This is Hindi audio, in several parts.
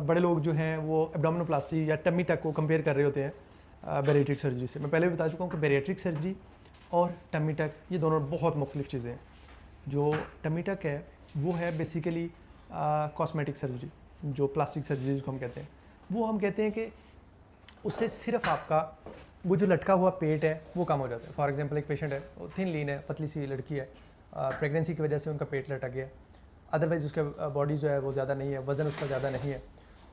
बड़े लोग जो हैं वो एब्डोमिनोप्लास्टी या टमी टक को कंपेयर कर रहे होते हैं बैरिएट्रिक सर्जरी से। मैं पहले भी बता चुका हूँ कि बैरिएट्रिक सर्जरी और टमी टक ये दोनों बहुत मुख्तलिफ चीज़ें हैं। जो टमी टक है वो है बेसिकली कॉस्मेटिक सर्जरी, जो प्लास्टिक सर्जरी जिसको हम कहते हैं। वो हम कहते हैं कि उससे सिर्फ आपका वो जो लटका हुआ पेट है वो कम हो जाता है। फॉर एग्जांपल एक पेशेंट है, वो थिन लीन है, पतली सी लड़की है, प्रेगनेंसी की वजह से उनका पेट लटक गया, अदरवाइज़ उसका बॉडी जो है वो ज़्यादा नहीं है, वज़न उसका ज़्यादा नहीं है,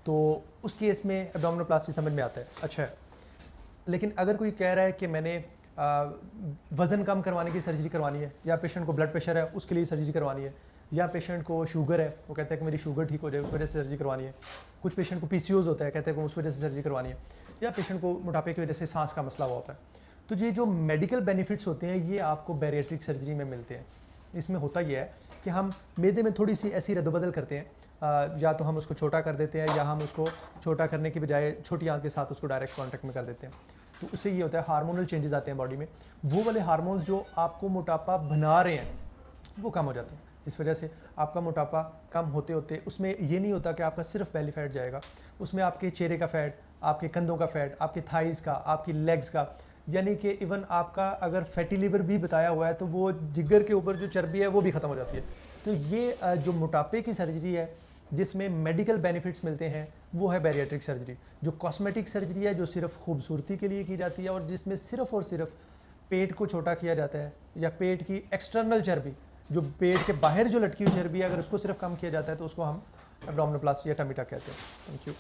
तो उस केस में एब्डोमिनोप्लास्टी समझ में आता है, अच्छा है। लेकिन अगर कोई कह रहा है कि मैंने वज़न कम करवाने की सर्जरी करवानी है, या पेशेंट को ब्लड प्रेशर है उसके लिए सर्जरी करवानी है, या पेशेंट को शुगर है, वो कहता है कि मेरी शुगर ठीक हो जाए उस वजह से सर्जरी करवानी है, कुछ पेशेंट को पीसीओएस होता है, कहते हैं कि उस वजह से सर्जरी करवानी है, या पेशेंट को मोटापे की वजह से सांस का मसला हुआ होता है। तो ये जो मेडिकल बेनिफिट्स होते हैं ये आपको बैरिएट्रिक सर्जरी में मिलते हैं। इसमें होता यह है कि हम मैदे में थोड़ी सी ऐसी रद्दबदल करते हैं, या तो हम उसको छोटा कर देते हैं, या हम उसको छोटा करने की बजाय छोटी आंत के साथ उसको डायरेक्ट कॉन्टैक्ट में कर देते हैं। तो उससे ये होता है हार्मोनल चेंजेस आते हैं बॉडी में, वो वाले हार्मोन्स जो आपको मोटापा बना रहे हैं वो कम हो जाते हैं। इस वजह से आपका मोटापा कम होते होते उसमें ये नहीं होता कि आपका सिर्फ बेली फैट जाएगा, उसमें आपके चेहरे का फैट, आपके कंधों का फैट, आपके थाइज़ का, आपकी लेग्स का, यानी कि इवन आपका अगर फैटी लिवर भी बताया हुआ है तो वो जिगर के ऊपर जो चर्बी है वो भी ख़त्म हो जाती है। तो ये जो मोटापे की सर्जरी है जिसमें मेडिकल बेनिफिट्स मिलते हैं वो है बैरिएट्रिक सर्जरी। जो कॉस्मेटिक सर्जरी है जो सिर्फ खूबसूरती के लिए की जाती है और जिसमें सिर्फ और सिर्फ पेट को छोटा किया जाता है, या पेट की एक्सटर्नल चर्बी, जो पेट के बाहर जो लटकी हुई चर्बी है, अगर उसको सिर्फ कम किया जाता है तो उसको हम एब्डोमिनोप्लास्टी या टमी टक कहते हैं। Thank you.